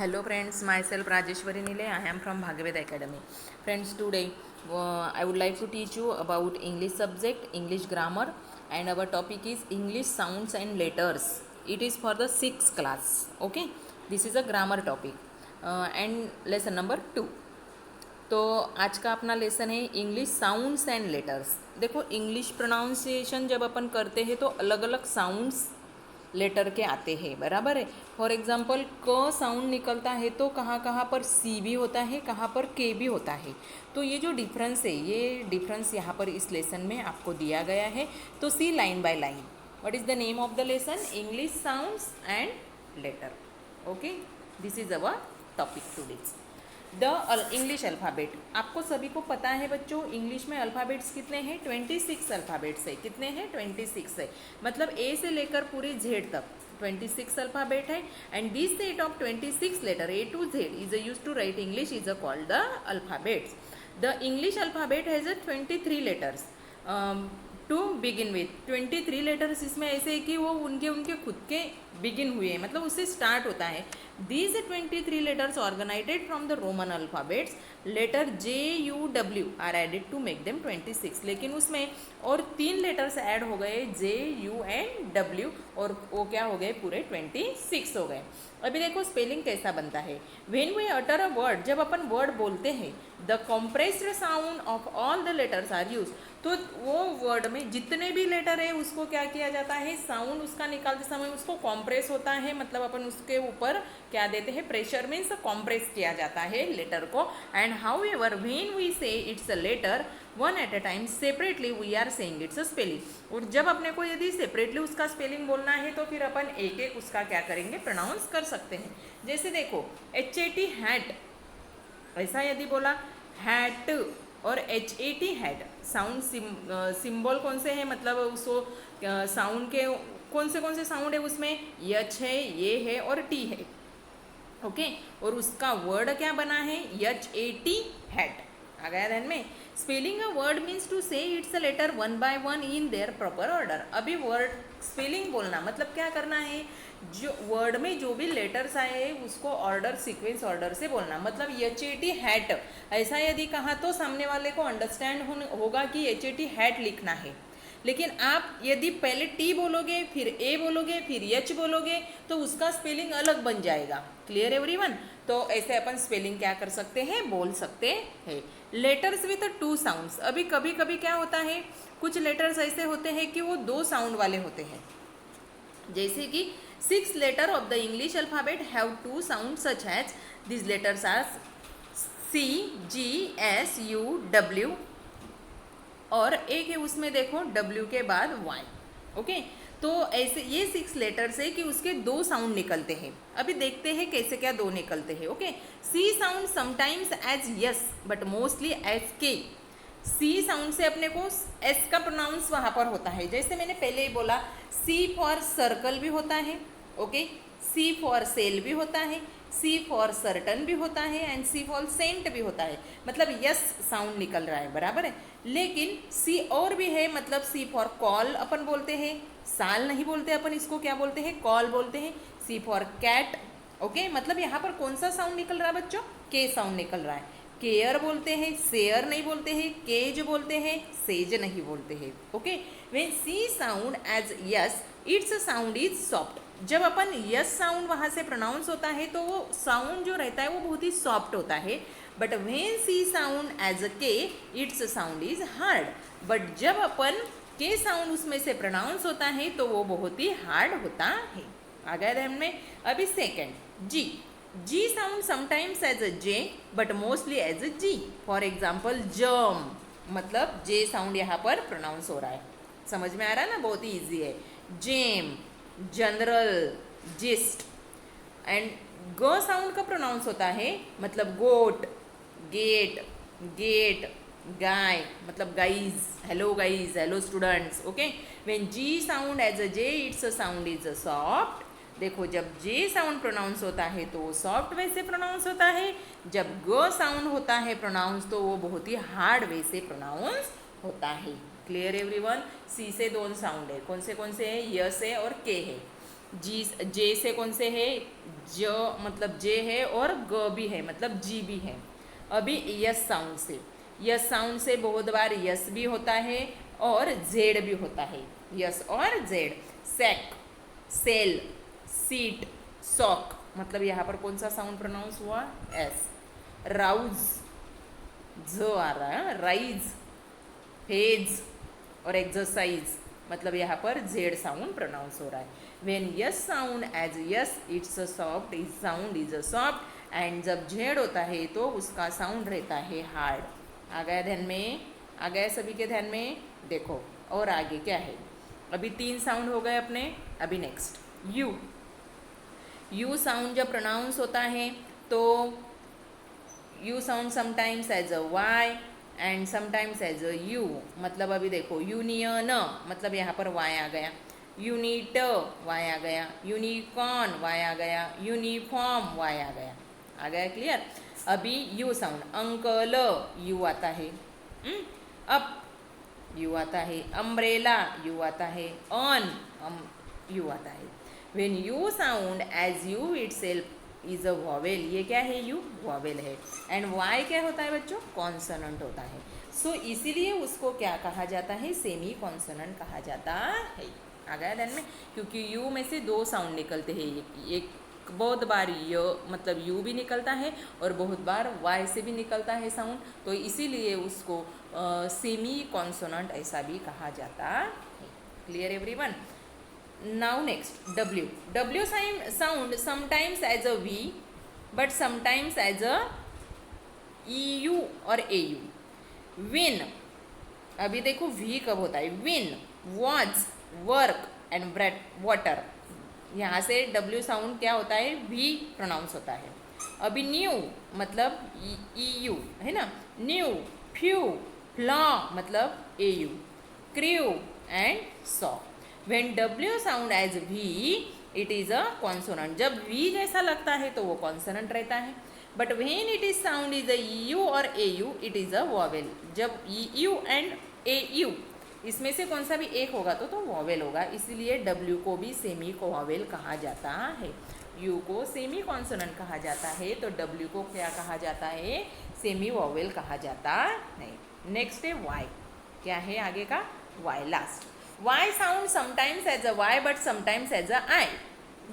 Hello friends, myself Rajeshwari Nile. I am from Bhagavad Academy. Friends, today I would like to teach you about English subject, English grammar, and our topic is English sounds and letters. It is for the 6th class. Okay, this is a grammar topic and lesson number 2. तो आज का अपना lesson है English sounds and letters. देखो, English pronunciation जब अपन करते हैं तो अलग अलग साउंड्स लेटर के आते हैं, बराबर है। फॉर एग्जांपल क साउंड निकलता है तो कहाँ कहाँ पर सी भी होता है, कहाँ पर के भी होता है। तो ये जो डिफरेंस है, ये डिफरेंस यहाँ पर इस लेसन में आपको दिया गया है। तो see line by line, what is the name of the lesson? English sounds and letter. Okay, this is our topic today. The English alphabet. आपको सभी को पता है बच्चों, इंग्लिश में अल्फ़ाबेट्स कितने हैं? 26 अल्फ़ाबेट्स है। कितने हैं? 26 है। मतलब ए से लेकर पूरे जेड तक 26 अल्फ़ाबेट है। And this set of 26 letter A to Z is use to write English is called the alphabets. The English alphabet has 23 letters to begin with. 23 letters इसमें ऐसे है कि वो उनके खुद के बिगिन हुए, मतलब उससे स्टार्ट होता है। These 23 letters organised from the Roman alphabets. Letter J U W are added to make them 26। लेकिन उसमें और 3 लेटर्स ऐड हो गए, जे यू एंड डब्ल्यू, और वो क्या हो गए? पूरे 26 हो गए। अभी देखो स्पेलिंग कैसा बनता है। When we utter a word, जब अपन वर्ड बोलते हैं, the compressed sound of all the letters are use. तो वो वर्ड में जितने भी लेटर है उसको क्या किया जाता है? साउंड उसका निकालते समय उसको कॉम्प्रेस होता है, मतलब अपन उसके ऊपर क्या देते हैं? प्रेशर मीन्स कॉम्प्रेस किया जाता है लेटर को। And however when we say it's a letter one at a time separately we are saying it's a spelling. और जब अपने को यदि सेपरेटली उसका स्पेलिंग बोलना है तो फिर अपन एक एक उसका क्या करेंगे? प्रोनाउंस कर सकते हैं। जैसे देखो HAT हैट, ऐसा यदि बोला हैट और HAT हैट, साउंड सिंबल कौन से हैं? मतलब उसको साउंड के कौन से साउंड है उसमें? यच है, ये है और टी है। ओके, और उसका वर्ड क्या बना है? HAT hat. आ गया ध्यान में? Spelling a word means to say it's a letter one by one in their proper order. अभी वर्ड स्पेलिंग बोलना मतलब क्या करना है? जो वर्ड में जो भी लेटर्स आए उसको ऑर्डर, सीक्वेंस ऑर्डर से बोलना। मतलब HAT हैट ऐसा यदि कहा तो सामने वाले को अंडरस्टैंड होगा कि HAT हैट लिखना है। लेकिन आप यदि पहले टी बोलोगे, फिर ए बोलोगे, फिर एच बोलोगे तो उसका स्पेलिंग अलग बन जाएगा। Clear everyone? तो ऐसे अपन स्पेलिंग क्या कर सकते हैं? बोल सकते हैं। Letters with 2 sounds. अभी कभी कभी क्या होता है, कुछ लेटर्स ऐसे होते हैं कि वो 2 साउंड वाले होते हैं। जैसे कि 6 letter of the English alphabet have 2 sound such as this letters are C, G, S, U, W, और एक है उसमें देखो W के बाद Y। ओके, तो ऐसे ये 6 लेटर्स है कि उसके 2 साउंड निकलते हैं। अभी देखते हैं कैसे क्या 2 निकलते हैं। Okay, C sound sometimes as S but mostly as K. C sound से अपने को S का प्रोनाउंस वहाँ पर होता है। जैसे मैंने पहले ही बोला, C फॉर सर्कल भी होता है, ओके, C फॉर सेल भी होता है, C फॉर सर्टन भी होता है, एंड C फॉर सेंट भी होता है। मतलब यस साउंड निकल रहा है, बराबर है। लेकिन C और भी है, मतलब C फॉर कॉल अपन बोलते हैं, साल नहीं बोलते अपन, इसको क्या बोलते हैं? कॉल बोलते हैं। C फॉर कैट, ओके, मतलब यहाँ पर कौन सा साउंड निकल रहा है बच्चों? के साउंड निकल रहा है। केयर बोलते हैं, शेयर नहीं बोलते हैं, केज बोलते हैं, सेज नहीं बोलते हैं। Okay, when C sound as S it's sound is soft. जब अपन यस साउंड वहाँ से प्रोनाउंस होता है तो वो साउंड जो रहता है वो बहुत ही सॉफ्ट होता है। But when C sound as K its sound is hard. But जब अपन के साउंड उसमें से प्रोनाउंस होता है तो वो बहुत ही हार्ड होता है। आ गया ध्यान में? अभी second ji. G sound sometimes as a J but mostly as a G. For example, germ, मतलब J साउंड यहाँ पर प्रोनाउंस हो रहा है। समझ में आ रहा है ना? बहुत ही ईजी है। Gem, general, gist. एंड ग साउंड का प्रोनाउंस होता है, मतलब गोट, गेट, गेट, गाय, मतलब guys, hello guys, hello students. Okay, when G sound as a J it's sound is a soft. देखो, जब जे साउंड प्रोनाउंस होता है तो वो सॉफ्ट वे से प्रोनाउंस होता है। जब ग साउंड होता है प्रोनाउंस तो वो बहुत ही हार्ड वे से प्रोनाउंस होता है। Clear everyone? सी से 2 साउंड है, कौन से है? यस है और के है। जी, जे से कौन से है, ज मतलब जे है और ग भी है मतलब जी भी है। अभी यस साउंड से, यस साउंड से बहुत बार यस भी होता है और जेड भी होता है, यस और जेड। सेक, सेल, सीट, सॉक, मतलब यहाँ पर कौन सा साउंड प्रोनाउंस हुआ, एस। राउज, ज आ रहा है, राइज, फेज और एक्सरसाइज, मतलब यहाँ पर जेड साउंड प्रोनाउंस हो रहा है। When S sound as S it's a soft, is sound is a soft, and जब जेड होता है तो उसका साउंड रहता है हार्ड। आ गया ध्यान में, आ गया सभी के ध्यान में। देखो और आगे क्या है, अभी 3 साउंड हो गए अपने। अभी नेक्स्ट यू, यू साउंड जब प्रोनाउंस होता है तो U sound sometimes as a Y and sometimes as a U. मतलब अभी देखो यूनियन, मतलब यहाँ पर वाई आ गया, यूनिट वाई आ गया, यूनिकॉर्न वाई आ गया, यूनिफॉर्म वाई आ गया। आ गया क्लियर। अभी यू साउंड, अंकल यू आता है, अप यू आता है, अम्ब्रेला यू आता है, ऑन यू आता है। When U sound as U itself is a vowel, ये क्या है, यू वॉवेल है। एंड वाई क्या होता है बच्चों, कॉन्सोनेंट होता है। सो इसीलिए उसको क्या कहा जाता है, सेमी कॉन्सोनेंट कहा जाता है। आ गया ध्यान में, क्योंकि यू में से 2 साउंड निकलते हैं, एक बहुत बार य मतलब यू भी निकलता है और बहुत बार वाई से भी निकलता है साउंड, तो इसीलिए उसको सेमी कॉन्सोनेंट ऐसा भी कहा जाता है। Clear everyone. Now next W, W sound sometimes as a V but sometimes as a E U और ए यू। विन, अभी देखो वी कब होता है, win, watch, work and bread water, यहाँ से डब्ल्यू साउंड क्या होता है, वी प्रोनाउंस होता है। अभी न्यू मतलब ई यू है ना, न्यू, फ्यू, फ्लॉ मतलब A U, crew and saw. When W sound as V it is a consonant, जब वी जैसा लगता है तो वो कॉन्सोनेंट रहता है। But when it is sound is a U और A U it is a vowel, जब यू एंड ए यू इसमें से कौन सा भी एक होगा तो वॉवेल होगा, इसीलिए डब्ल्यू को भी सेमी वॉवेल कहा जाता है। यू को सेमी कॉन्सोनेंट कहा जाता है तो डब्ल्यू को क्या कहा जाता है, सेमी वॉवेल कहा जाता है। नेक्स्ट है वाई, क्या है आगे का, Y last. Y sound sometimes as a Y but sometimes as a I.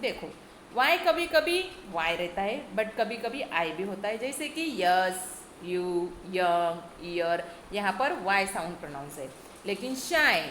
देखो वाई कभी कभी वाई रहता है बट कभी कभी आई भी होता है, जैसे कि यस, यू, यंग, ईयर, यहाँ पर वाई साउंड प्रोनाउंस है। लेकिन शाइन,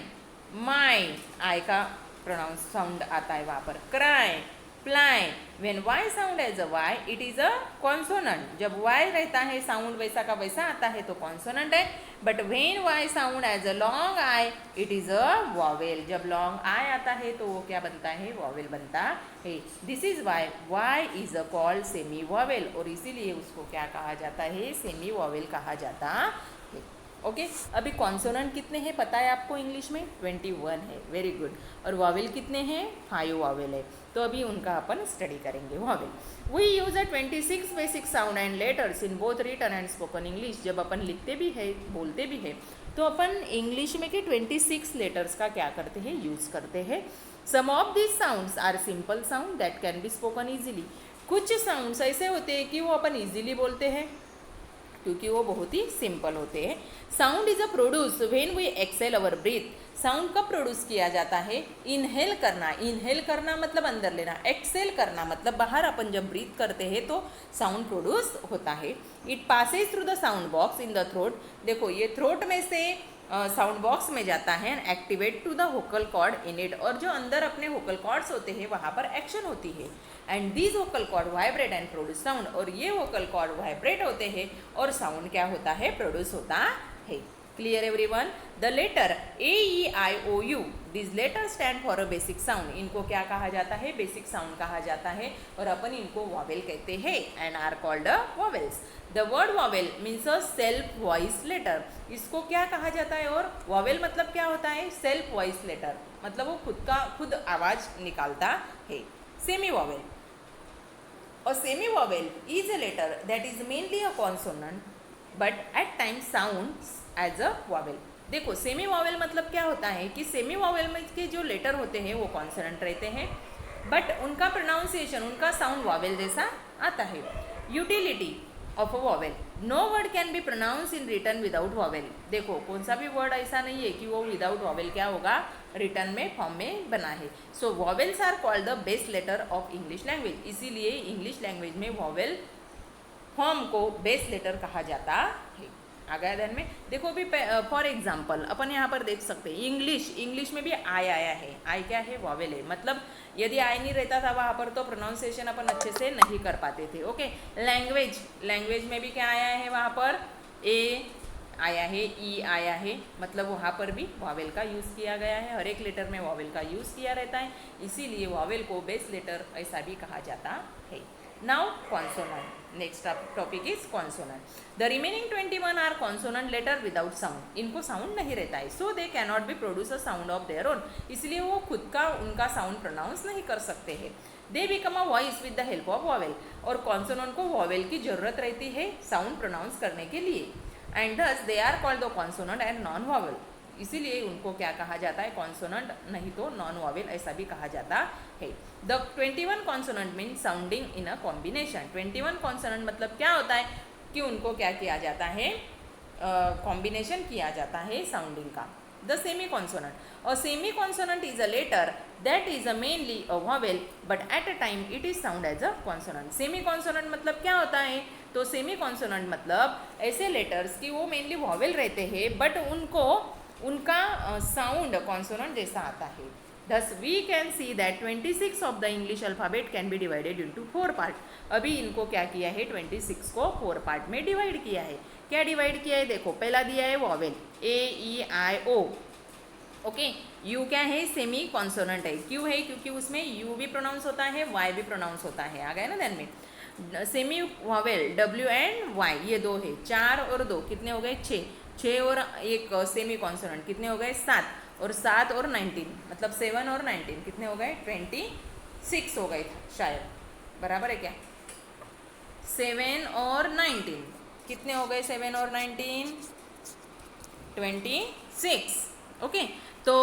माइंड, आई का प्रोनाउंस साउंड आता है वहाँ पर। Cry, ply, when Y sound as a Y it is a consonant, जब वाई रहता है साउंड वैसा का वैसा आता है तो कॉन्सोनेंट है। But when Y sound as a long I it is a vowel, जब लॉन्ग आई आता है तो वो क्या बनता है, वॉवेल बनता है। This is Y Y is a called semi vowel, और इसीलिए उसको क्या कहा जाता है, सेमी वॉवेल कहा जाता है। ओके अभी कॉन्सोनेंट कितने हैं पता है आपको इंग्लिश में, 21 है, वेरी गुड। और वॉवेल कितने हैं, 5 वॉवेल है। तो अभी उनका अपन स्टडी करेंगे। Vowel we use a 26 basic sound and letters in both written and spoken English, जब अपन लिखते भी है बोलते भी है तो अपन इंग्लिश में के 26 लेटर्स का क्या करते हैं, यूज़ करते हैं। Some of this sounds are simple sound that can be spoken easily, कुछ साउंड्स ऐसे होते हैं कि वो अपन ईजिली बोलते हैं क्योंकि वो बहुत ही सिंपल होते हैं। Sound is a produce when we exhale our breath, sound कब प्रोड्यूस किया जाता है, इनहेल करना, इनहेल करना मतलब अंदर लेना, एक्सेल करना मतलब बाहर अपन जब ब्रीथ करते हैं तो साउंड प्रोड्यूस होता है। It Passage through the sound box in the throat, देखो ये थ्रोट में से साउंड बॉक्स में जाता है, activate to the vocal cord in it, और जो अंदर अपने वोकल कॉर्ड्स होते हैं वहाँ पर एक्शन होती है। And these vocal cord vibrate and produce sound, और ये वोकल कॉर्ड वाइब्रेट होते हैं और साउंड क्या होता है, प्रोड्यूस होता है। Clear everyone. The letter A E I O U, this letter stand for a basic sound, इनको क्या कहा जाता है, बेसिक साउंड कहा जाता है और अपन इनको वॉवेल कहते हैं and are called vowels. The word vowel means a self voice letter, इसको क्या कहा जाता है, और वॉवेल मतलब क्या होता है, सेल्फ वॉइस लेटर, मतलब वो खुद आवाज निकालता है। Semi vowel, a semi vowel is a letter that is mainly a consonant but at times sounds as a vowel। देखो सेमी वॉवेल मतलब क्या होता है कि सेमी वॉवेल में के जो लेटर होते हैं वो कॉन्सोनेंट रहते हैं बट उनका प्रोनाउंसिएशन, उनका साउंड वॉवेल जैसा आता है। Utility of a vowel, no word can be pronounce in written without vowel. देखो कौन सा भी वर्ड ऐसा नहीं है कि वो विदाउट वॉवेल क्या होगा, रिटर्न में फॉर्म में बना है। So vowels are called the base letter of English language, इसीलिए इंग्लिश लैंग्वेज में वॉवेल फॉर्म को बेस लेटर कहा जाता है। आ गया ध्यान में। देखो भी फॉर एग्जाम्पल अपन यहाँ पर देख सकते हैं इंग्लिश में भी आई आया है। आई क्या है, वॉवेल है। मतलब यदि आई नहीं रहता था वहाँ पर तो प्रोनाउंसिएशन अपन अच्छे से नहीं कर पाते थे। ओके, लैंग्वेज में भी क्या आया है, वहाँ पर ए आया है, ई आया है, मतलब वहाँ पर भी वॉवेल का यूज़ किया गया है। हर एक लेटर में वॉवेल का यूज़ किया रहता है, इसीलिए वॉवेल को बेस लेटर ऐसा भी कहा जाता है। Now consonant, next topic is consonant. The remaining 21 are consonant letter without sound, इनको साउंड नहीं रहता है। So they can not be produce a sound of their own, इसलिए वो खुद का उनका साउंड प्रोनाउंस नहीं कर सकते हैं। They become a voice with the help of vowel, और कॉन्सोनेंट को वॉवेल की जरूरत रहती है साउंड प्रोनाउंस करने के लिए। And thus they are called the consonant and non vowel, इसीलिए उनको क्या कहा जाता है, कॉन्सोनेंट नहीं तो नॉन वॉवेल ऐसा भी कहा जाता है। The 21 consonant mean sounding in a combination. 21 consonant मतलब क्या होता है कि उनको क्या किया जाता है, कॉम्बिनेशन किया जाता है साउंडिंग का। The semi consonant, a semi consonant is a letter that is a mainly a vowel but at a time it is sound as a consonant. Semi consonant मतलब क्या होता है, तो सेमी कॉन्सोनेंट मतलब ऐसे लेटर्स कि वो मेनली वॉवेल रहते हैं बट उनका साउंड कॉन्सोनेंट जैसा आता है। Thus we can see that 26 of the English alphabet can be divided into 4 part. अभी इनको क्या किया है, 26 को 4 पार्ट में डिवाइड किया है। क्या डिवाइड किया है, देखो पहला दिया है vowel A E I O. Okay, U क्या है, सेमी कॉन्सोनेंट है। क्यों है, क्योंकि उसमें यू भी प्रोनाउंस होता है, वाई भी प्रोनाउंस होता है। आ गया ना ध्यान में। Semi vowel W and Y, ये 2 है। 4 और 2 कितने हो गए, 6 और एक सेमी कॉन्सोनेंट कितने हो गए, 7, और 7 और 19 मतलब 7 और 19 कितने हो गए, 26 हो गए शायद, बराबर है क्या। 7 और 19 कितने हो गए, 7 और 19 26। ओके, तो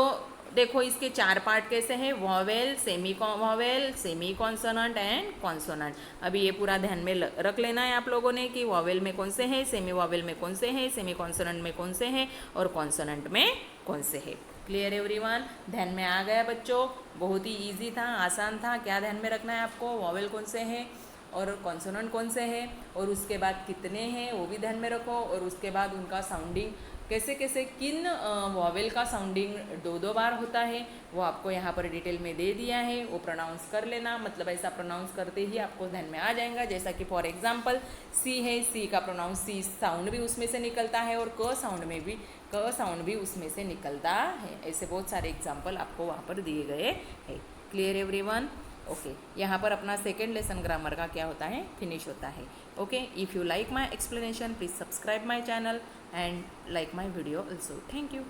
देखो इसके 4 पार्ट कैसे हैं, vowel, semi consonant and consonant. अभी ये पूरा ध्यान में रख लेना है आप लोगों ने कि वॉवेल में कौन से हैं, सेमी वॉवेल में कौन से हैं, सेमी कॉन्सोनेंट में कौन से हैं और कॉन्सोनेंट में कौन से हैं। क्लियर एवरीवन, ध्यान में आ गया बच्चों, बहुत ही इजी था, आसान था। क्या ध्यान में रखना है आपको, वॉवेल कौन से हैं और कॉन्सोनेंट कौन से हैं, और उसके बाद कितने हैं वो भी ध्यान में रखो, और उसके बाद उनका साउंडिंग कैसे कैसे, किन वॉवेल का साउंडिंग 2 बार होता है वो आपको यहाँ पर डिटेल में दे दिया है। वो प्रोनाउंस कर लेना, मतलब ऐसा प्रोनाउंस करते ही आपको ध्यान में आ जाएगा। जैसा कि फॉर एग्जांपल सी है, सी का प्रोनाउंस, सी साउंड भी उसमें से निकलता है और क साउंड भी उसमें से निकलता है। ऐसे बहुत सारे एग्जाम्पल आपको वहाँ पर दिए गए हैं। क्लियर एवरीवन, ओके, यहाँ पर अपना सेकेंड लेसन ग्रामर का क्या होता है, फिनिश होता है। Okay, if you like my explanation please subscribe my channel and like my video also. Thank you.